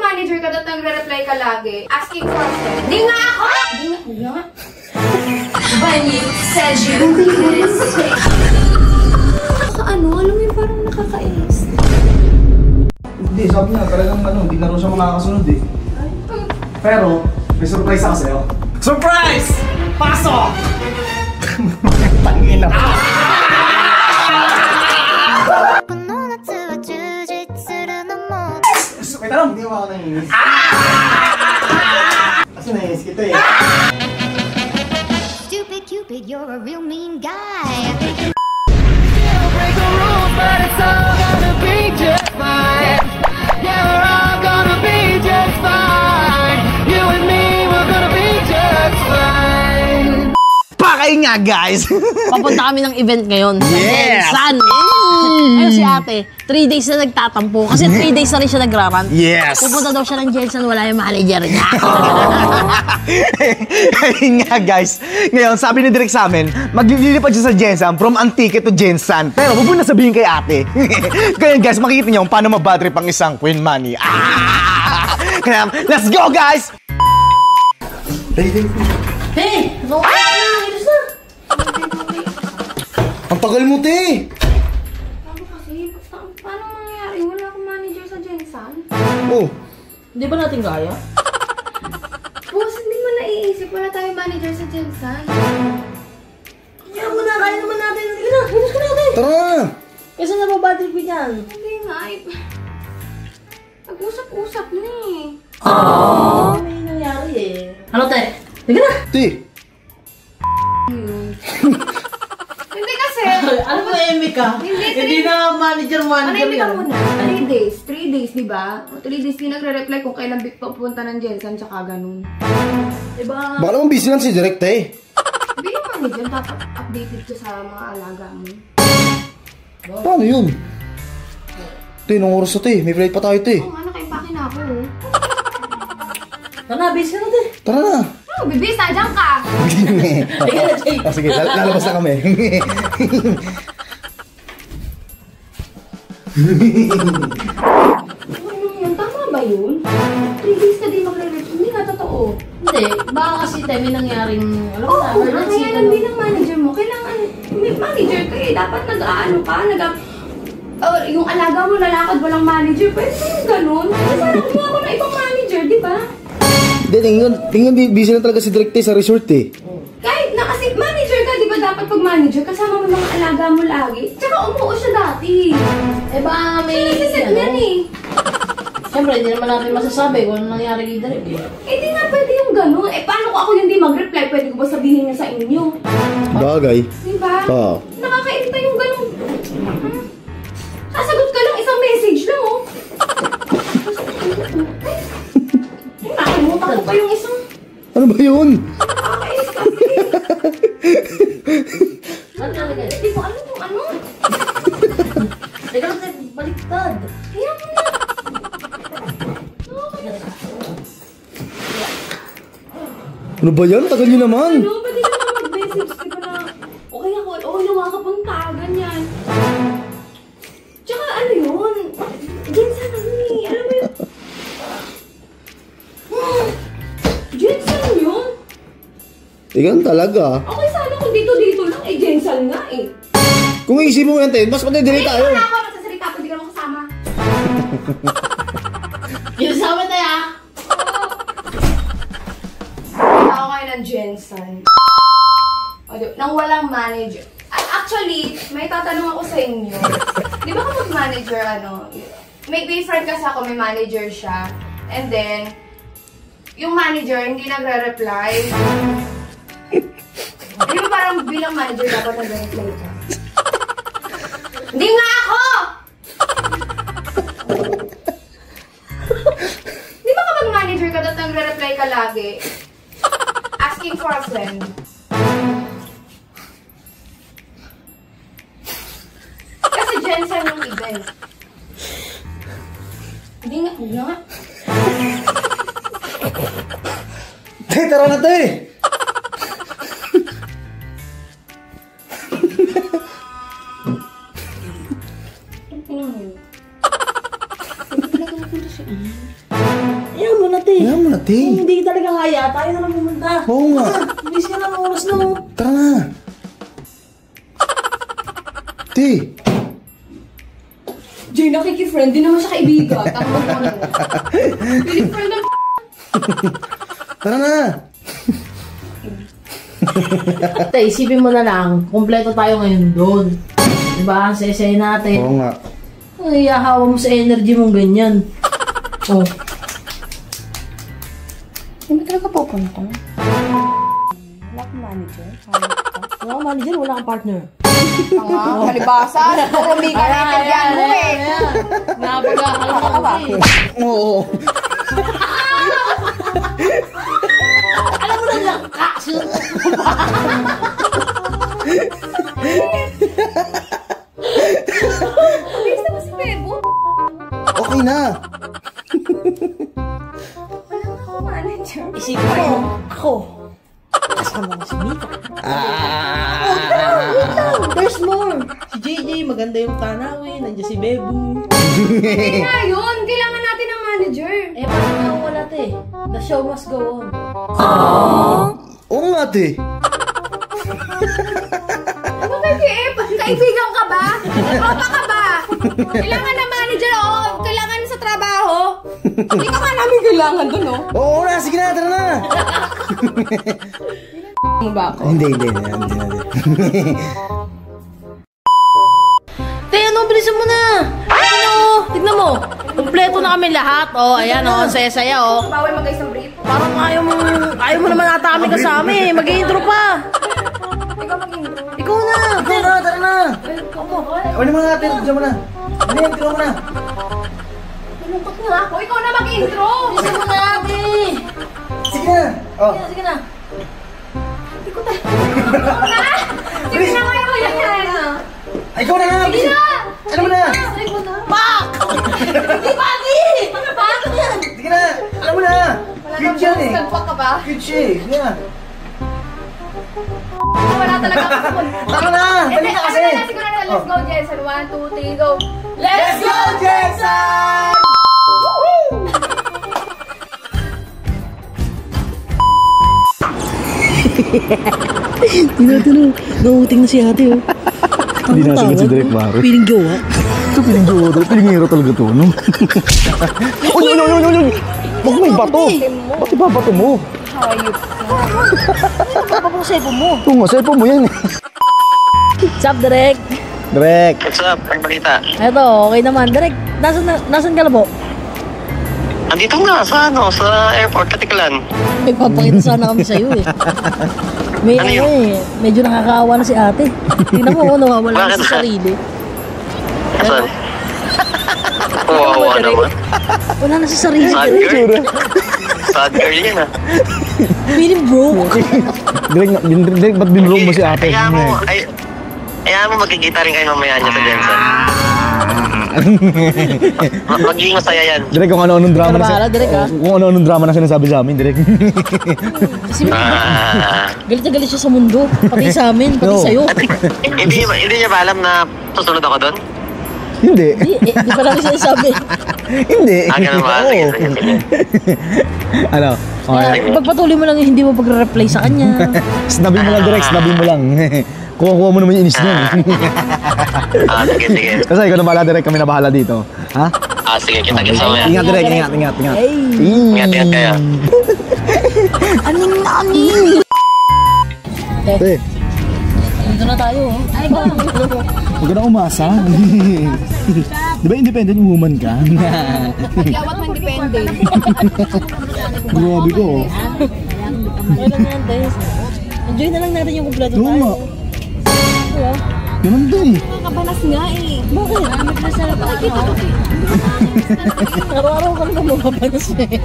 manager ka at nagre-reply ka lagi? Asking for a friend. Di nga ako! Di nga. When you said you this way. Alam mo yung parang nakakainis. Hindi, sabi niya, talagang hindi na rin siya makakasunod eh. Pero, may surprise ako sa'yo. Surprise! Pasok! Tangina. Wait lang, hindi mo ako nanginis. Kasi nanginis kita eh. Stupid Cupid, you're a real mean guy. Break the rules, but it's all gonna be just fine. Yeah, we're all gonna be just fine. You and me, we're gonna be just fine. Pakay nga guys! Papunta kami ng event ngayon. Yes! San! Ayun si ate, 3 days na nagtatampo. Kasi 3 days na rin siya nag-run. Yes! Pupunta daw siya ng Jensen, wala yung manager niya. Ayun nga guys, ngayon sabi ni Direk sa amin, maglilipad siya sa Jensen from Antique to Jensen. Pero huwag mo na sabihin kay ate. Kaya guys, makikita niyo kung paano mabadrip ang isang Queen Money. Kaya, let's go guys! Hey! No! Ilis na! Ang tagal mo, te! Paano mangyayari? Wala akong manager sa Jensen. Oh. Hindi ba natin kaya? Boss, hindi mo naiisip. Wala tayong manager sa Jensen. Kaya mo na, kaya naman natin. Sige na, ilis ka natin! Tara na! Kasi nababadrip ko yan. Hindi nga. Nag-usap-usap na eh. Aww! May nangyari eh. Ano, te? Sige na! Te! Hindi kasi. Ano ba, Emi ka? Hindi na manager Ano yan. ka muna? 3 days. 3 days, di ba? 3 days din nagre-reply kung kailan papunta ng Jensen tsaka ganun. Diba? Baka naman busy lang si Direk, te. Bilang manager, dapat updated ka sa mga alaga mo. Paano yun? Te, nung oras na, te. May flight pa tayo, te. Oo nga, nakaipakin ako. Tara, busy na, te. Tara na! Ano, bibis, nandiyan ka! Sige, lalabas na kami. Ano yun? Tama ba yun? 3 days ka din magre-reply. Hindi nga totoo. Hindi, baka kasi te, may nangyaring, alam mo Oo, na, ang emergency kailan din ng manager mo. Kailangan, may manager ka eh. Dapat nag-ano ka, yung alaga mo lalakad, walang manager. Pwede mo yung ganun. Kasi sana kumuha ko na ibang manager, di ba? Tingnan, busy na talaga si Direk, te, sa resort, eh. Kahit na kasi manager ka, di ba dapat pag manager, kasama mo mga alaga mo lagi. Tsaka umuo siya dati. Eh baka may, Nasiset niyan eh. Siyempre, hindi naman natin masasabi kung ano nangyari kay Direk eh. Eh di nga pwede yung ganun. Eh paano ko ako yung di mag-reply? Pwede ko ba sabihin niya sa inyo? Bagay. Di ba? Oo. Nakakairita yung ganun. Sasagot ka lang, isang message lang oh. Nakalimutan ko pa yung isang. Ano ba yun? Nakakainis kasi. Ano talaga? Hindi ko alam yung ano. Teka lang, te, baliktad. Kaya mo na. Ano ba yan? Tagal nyo naman. Ano, pwede ka na mag-message. Di ba na, okay ako, okay na makapunta, ganyan. Tsaka ano yun? Jensen ano eh, alam mo yun? Jensen yun? Ikaw talaga. Okay sana kung dito-dito lang, eh Jensen nga eh. Kung iisipin mo yan, te, mas matidili tayo. Wala ako magsasalita pag di ka naman kasama. Pinasama tayo ah! Ako kayo ng Jensen. Nang walang manager. Actually, may tatanong ako sa inyo. Di ba kapag manager, may friend kasi ako, may manager siya. And then, yung manager hindi nagre-reply. Di ba parang bilang manager dapat nagre-reply ka? Hindi nga ako! Di ba kapag manager ka at nagre-reply ka lagi? Asking for a friend. Kasi Jensen yung event. Hindi nga, hindi nga. Te, tara na, te! Ano yun? Hindi talaga napunta siya. Ayaw mo na, te. Ayaw mo na, te. Kung hindi talaga kaya, tayo na lang pumunta. Oo nga. Bilis ka lang oras na, oh. Tara na. Te. Jay, nakikifriend. Di naman siya kaibigan. Tama ko na. Piling friend ng Tara na. Te, isipin mo na lang, kumpleto tayo ngayon doon. Diba? Ang saya-saya natin. Oo nga. Ay, hahawa mo sa energy mong ganyan. Oh. Hindi talaga pupunta. Wala kang manager. Wala kang manager, wala kang partner. Tanga, kalibasa. Kung hindi ka naintindihan mo eh. Napag-aalam ka ba? Oo. Alam mo na lang ka! Bilis naman si Bebo. Okay na. Wala akong manager. Isipin mo, ako. Kasama ko si Mika. There's more. Si JJ, maganda yung tanawin. Nandiyan si Bebu. Hindi nga yun. Kailangan natin ng manager. Eh, paano nga wala, te? The show must go on. Oo nga, te. Ano kay kaibigan ka ba? Tropa ka ba? Kailangan ng manager o kailangan sa trabaho? Hindi ka nga namin kailangan dun, no? Oo na, sige na, tara na. Ano ba ako? Hindi. Te, ano? Bilisan mo na! Ano? Tignan mo. Kompleto na kami lahat. Oh, ayan, oh. Saya-saya, oh. Bawal mag-isang brief. Parang ayaw mo naman ata kami kasama eh. Mag-intro pa. Ikaw mag-intro. Ikaw na. Tara na. Ikaw mo. Ano mga natin? Diyan mo na. Ano yan? Tira mo na. Malungkot nga ako. Ikaw na mag-intro. Bilisan mo na, ate. Sige na. Oh. Sige na. Sige na kayo yan. Ay, ikaw na nga. Sige na. Ano mo na? Sige na. Pak! Hindi pa, ate. Pak yan. Sige na. Alam mo na. Cute yan eh. Nagpa ka ba? Cute siya eh. Sige na. Wala talaga ako sa mundo. Tara na. Dali na kasi. Siguro na. Let's go, Jensen. 1, 2, 3, go. Let's go, Jensen! Tinatino. Nauuting na si ate, oh. Hindi na sagot si Direk Maro. Piling jowa. Ito piling jowa to. Piling hero talaga to, no? Uy! Baka may bato. Bakit ba bato mo? Hayop. Ano ba cellphone mo? Ito nga, cellphone mo yan. What's up, Direk? Direk. What's up? Ang balita? Eto, okay naman. Direk, nasan ka na po? Andito nga sa airport, Katiklan. May papakita sana kami sa'yo eh. May Ano ano yun? eh, medyo nakakaawa na si ate. Tingnan mo, nawawala na Bakit? sa sarili. Saan? Kawawa naman. Wala na sa sarili. Sad girl. Sad girl yan ah. Feeling broke. Direk, ba't binrong mo si ate? Kaya mo magkikita rin kayo mamaya niya sa Jensen. Magiging masaya yan. Direk, kung ano-anong drama Ikaw na bahala, Direk, ha? Kung ano-anong drama na sinasabi sa amin, Direk. Kasi galit na galit siya sa mundo. Pati sa amin, pati No. sa'yo. Hindi niya ba alam na susunod ako doon? Hindi. Di pa namin sinasabi. Hindi. Ganun ba? Sige. Ano? Okay. Kaya pagpatuloy mo lang yung hindi mo pagre-reply sa kanya. Snabi mo lang, Direk. Snabi mo lang. Kuha mo naman yung inis niya. Sige. Kasi ikaw na bahala, Direk. Kami na bahala dito. Ha? Sige, kita-kita mamaya. Ingat, Direk. Ingat. Hey! Ingat kayo. Aning! Eh, Dito na tayo, oh. Ay, ba? huwag ka na umasa. Di ba independent woman ka? Yawat mo independent. Grabe ko. Okay lang yan, Tess. Enjoy na lang natin yung kumpleto Oo nga. tayo. Diba? Ganun to eh. Nakabalas nga eh. Bakit? Nakikita ko eh. Araw-araw ka naman mapapanas eh.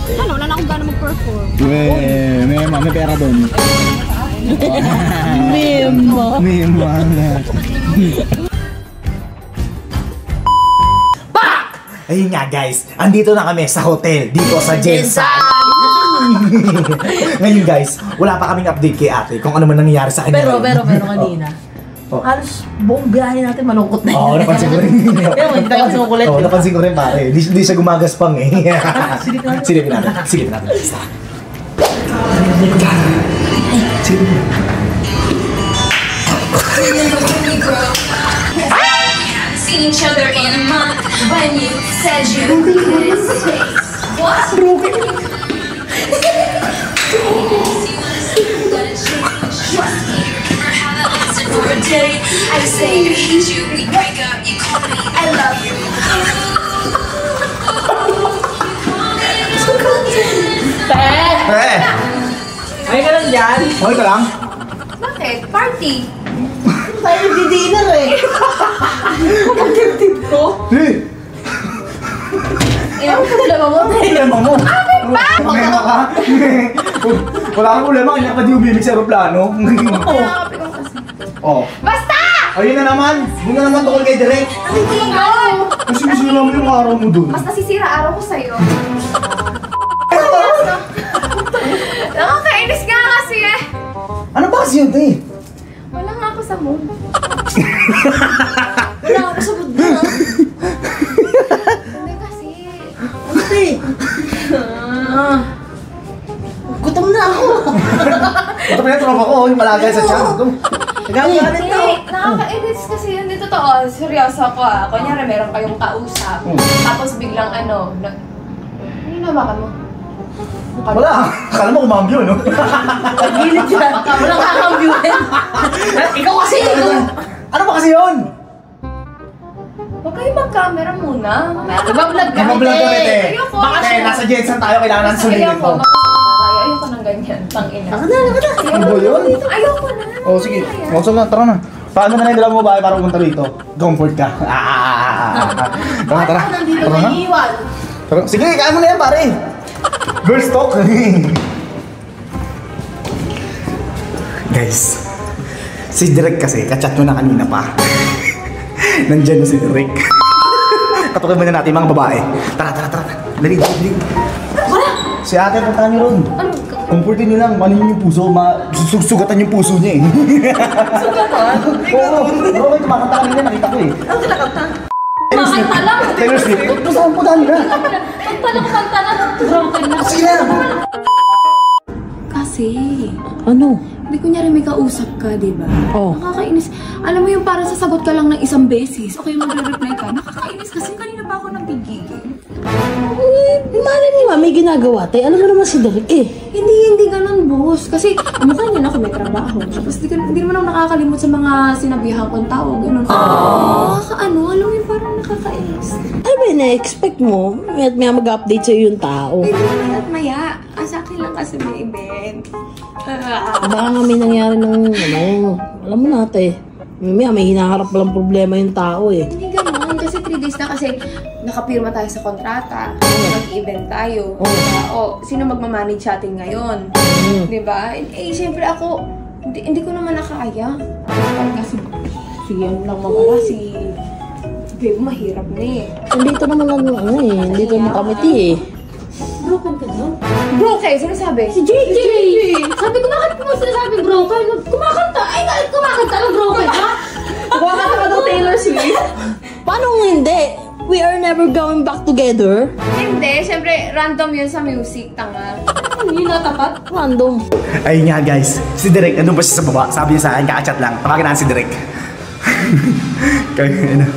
Ano, wala na akong gano'n mag-perform. May pera doon. Mema. Ayun nga guys, andito na kami sa hotel dito sa Jensen. Ngayon guys, wala pa kaming update kay ate kung ano man nangyayari sa kanya. Pero kanina, Halos buong biyahe natin malungkot na yun. Oo, napansin ko rin. Kaya mo, hindi tayo sumukulit. Oo, napansin ko rin pare. Hindi siya gumagaspang eh. Silipin natin. Silipin natin. Basta. Silipin natin. Seen each other in a month when you said you couldn't stay. What's broken? Remember how that lasted for a day? I say I hate you, we break up, you call me, I love you. Ay ka lang dyan. Okay ka lang? Bakit? Party. Tayo di-dinner eh. Pagkakitip ko. Ilang problema mo? Problema mo. Problema ka? Wala kang problema, kanya ka di umimik sa aeroplano. Nakakapit ko kasi. Oh. Basta! Ayun na naman. Doon na naman tukol kay Direk. Hindi yun! Kasi gusto naman yung araw mo doon. Mas nasisira araw ko sa'yo. Nakakainis nga kasi eh. Ano ba kasi yun, te? Wala nga ako sa mood. Wala ako sa mood na. Hindi kasi. Ate. Gutom na ako. Ito pa yung tropa ko, yung malagay sa tiyan. Nagagalit Hindi, na ako. nakakainis kasi yun. Hindi totoo. Seryoso ako ah. Kunyari meron kayong kausap. Tapos biglang ano, ano nabakan mo? Wala. Akala mo kumambyo, no? Pag-gilid dyan. Walang kakambyuhin. Ikaw kasi ikaw. Ano ba kasi yun? Huwag kayo mag-camera muna. Nagbablog ka. Nagbablog kami, te. Ayoko. Bakit? Nasa Jensen tayo, kailangan ng sulitin Ayoko. to. Ayoko ng ganyan. Tangina. Nakada. Ano ba yun? Ayoko na. Oh, sige. Mauso na, tara na. Paano na yung dalawang babae para pumunta rito? Comfort ka. Tara, tara. Ako nandito Tara na. naiiwan. Tara. Sige, kaya mo na yan, pare. Girls talk. Guys, si Direk kasi, kachat mo na kanina pa. Nandyan na si Direk. Katukin mo na natin mga babae. Tara. Dali. Si ate, punta niyo ron. Comfortin niyo lang, ano yung puso, sugatan yung puso niya eh. Sugatan? Oo, bro, may kumakanta kanina, nakita ko eh. Ang kinakanta? Kumakanta lang. Taylor Swift, gusto kong puntahan nila. Kanta lang. Broken na. Sige na. Kasi, Ano? hindi kunyari may kausap ka, di ba? Oh. Nakakainis. Alam mo yung para sasagot ka lang ng isang beses, okay magre-reply ka. Nakakainis kasi kanina pa ako nagigigil. Malay mo nga, may ginagawa tayo. Alam mo naman si Derek eh. Hindi ganun, boss. Kasi, mukha niya na ako may trabaho. Tapos, hindi naman ako nakakalimot sa mga sinabihan kong tao. Ganun. Nakakaano, alam mo yung parang nakakainis. Ano ba yung na-expect mo? May mag-update sa'yo yung tao. Hindi naman at maya. Sa akin lang kasi may event. Baka nga may nangyari ng alam mo natin. May hinaharap palang problema yung tao eh. Hindi ganun. Kasi 3 days na kasi nakapirma tayo sa kontrata. Mag-event tayo. O, sino magmamanage sa atin ngayon? Diba? Eh, siyempre ako, hindi ko naman nakaya. Kasi, ano lang mamala, si Babe, mahirap na eh. Dito naman dito naman kamiti eh. Broken ka daw? Broken? Sino sabi? Si JJ! Sabi ko, bakit mo sinasabi broken? Kumakanta! Ay, bakit kumakanta ng broken, ha? Kumakanta ka daw Taylor Swift? Paano hindi? We are never going back together? Hindi, syempre random yun sa music, tanga. Yun na tapat? Random. Ayun nga guys, si Direk, nandun pa siya sa baba. Sabi niya sa akin, kakachat lang. Tawagin natin si Direk. Kaya na.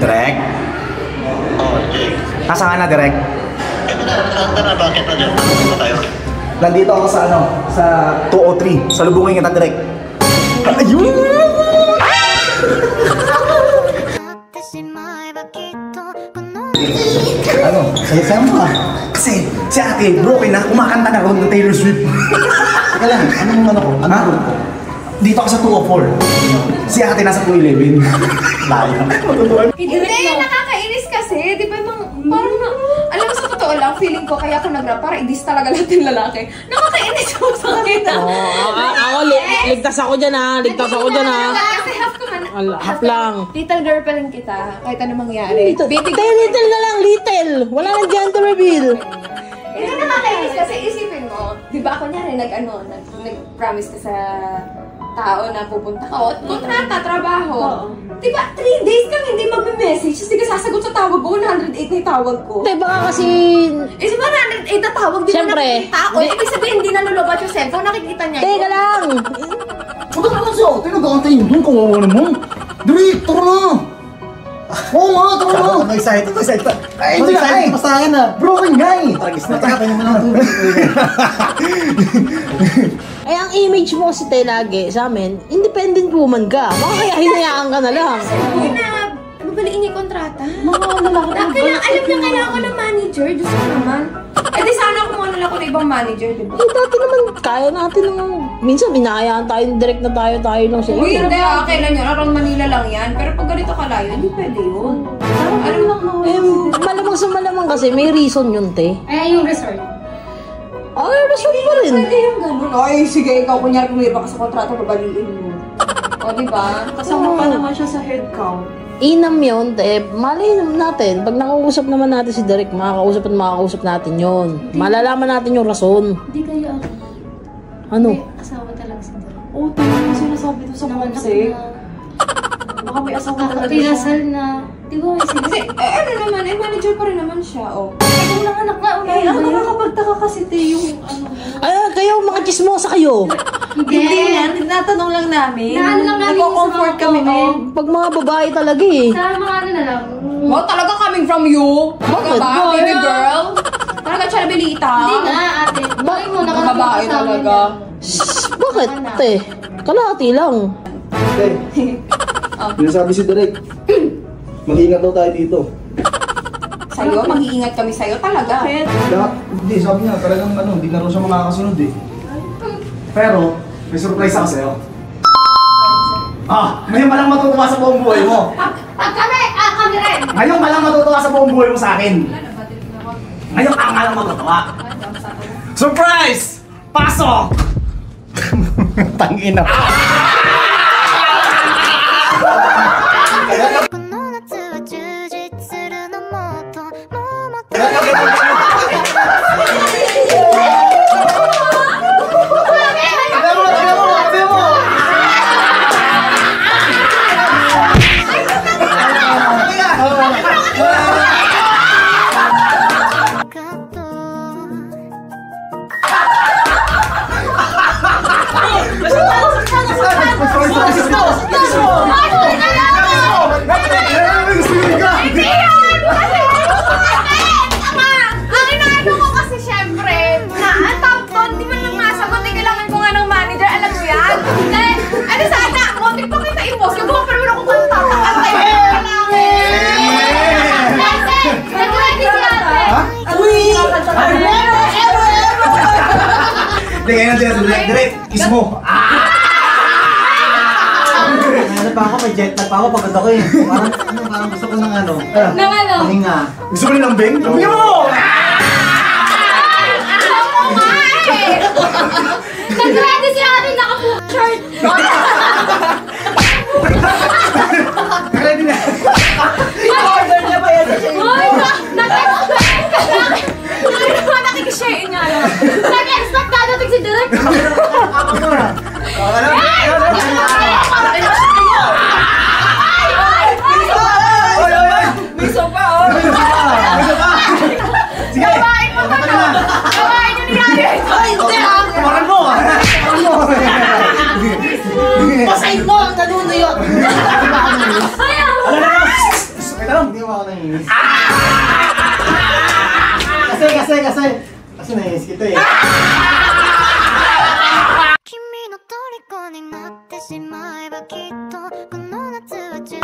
Direk? Oh, Jake. Nasa ka na, Direk? Saan ka na? Bakit na dyan? Ano tayo? Nandito ako sa sa 203. Salubungin kita, Direk. Ayun! Ano? Saya-saya mo ka. Kasi si ate, broken na, kumakanta na ron ng Taylor Swift. Teka lang, anong ano ko? Ano ko? Dito ako sa 204. Si ate nasa 211. Layo. Hindi, nakakainis kasi. Di ba parang alam mo sa totoo lang, feeling ko kaya ako nag-rap para i-diss talaga lahat ng lalaki. Nakakainis ako sa akin. Ako, ligtas ako dyan ha. Ligtas ako dyan ha. Kasi half ko man. Half lang. Little girl pa rin kita. Kahit ano mangyari. Little na lang, little. Wala nang gender reveal. Hindi na nakakainis kasi isipin mo, di ba ako niya rin nag-promise ka sa tao na pupunta ka at kontrata, trabaho. Di ba, 3 days kang hindi magme-message, tapos di ka sasagot sa tawag ko, 108 na yung tawag ko. Hindi, baka kasi... Eh, di ba 108 na tawag, di Siyempre. mo nakikita? O, ibig sabihin, hindi nanulobat yung cellphone, nakikita niya. Teka lang! Huwag ka naman siya. Tinagantay mo dun, kawawa naman. Dali, tara na. Oo nga, tara na. Excited. Ay, hindi na, ay. Pasayan na. Broken guy. Tragis na. Kaya mo lang. Ay, ang image mo kasi lagi sa amin, independent woman ka. Baka kaya hinayaan ka na lang. Hindi na, babaliin niya yung kontrata. Mga lalaki. Alam niya kailangan ko ng manager, Diyos ko naman. Eh di sana kumuha na ako ng ibang manager, di ba? Eh, dati naman, kaya natin ng... Minsan, binayaan tayo, direct na tayo lang sa Uy, iyo. hindi, kailan yun? Around Manila lang yan. Pero pag ganito kalayo, hindi pwede yun. Alam lang naman. Eh, malamang sa malamang kasi, may reason yun, te. Ay, yung resort. Ay, resort pa rin. Pwede yung ganun. Ay, sige, ikaw kunyari pumirma ka sa kontrata, babaliin mo. O, di ba? Kasama pa naman siya sa head count. Inam yun, te. Malay natin. Pag nakausap naman natin si Derek, makakausap natin yun. Malalaman natin yung rason. Hindi kayo ako. Ano? May asawa talaga si Derek. Oo, tingnan mo sinasabi to sa konsek. Baka may asawa talaga siya. Kakapinasal na. Di ba may Kasi, ano naman, manager pa rin naman siya, oh. Unang anak nga. Eh, ang nakakapagtaka kasi, te, yung ano. Ay, kayo, mga chismosa kayo. Hindi yan, tinatanong lang namin. Naano lang namin Nagko-comfort sa mga kami, comment. Pag mga babae talaga eh. Sa mga ano na lang. Wow, talaga coming from you? Bakit? Ba, baby girl? Talaga chalabilita? Hindi nga, ate. Bakit mo Mga babae talaga. Bakit, te? Kalahati lang. Pinasabi si Derek. Mag-ingat daw tayo dito. Sa'yo, mag-iingat kami sa'yo talaga. Hindi, sabi niya, talagang hindi na rin siya makakasunod eh. Pero, may surprise ako sa'yo. Ngayon pa lang matutuwa sa buong buhay mo. Pag kami rin. Ngayon pa lang matutuwa sa buong buhay mo sa akin. Ngayon ka nga lang matutuwa. Surprise! Pasok! Tangina. Hindi, kaya natin natin direct. Kiss mo. Ano pa ako, may jet lag pa ako pagod ako eh. Parang gusto ko ng ano. Nang ano? Pahinga. Gusto mo rin lambing? Lambing mo! Alam mo nga eh! Nag-ready si ate, naka-shirt! Ready na. I-order niya ba yan? Uy! Nakikishare niya. Nag-expect ka natin si Derek. May sopa, oh! Sige! Kawain mo ka na! Kawain nyo niyari! Ay, hindi ah! Tumakan mo! Pasayin mo ang nanunuyot. Ayaw! Ano na lang? Wait lang. Hindi mo ako naiinis. Kasi naiinis kita eh. 君の虜になってしまえばきっとこの夏は充実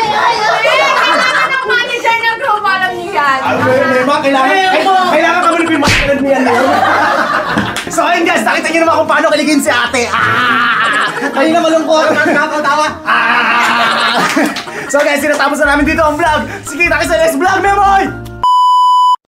Kailangan ng manager ng group, alam niyo yan. Kailangan kami ng pimakilan mo yan. So ayun guys, nakita niyo naman kung paano kiligin si ate. Kanina malungkot. Tawa. So guys, sinatapos na namin dito ang vlog. Sige, kita kayo sa next vlog, Memoy!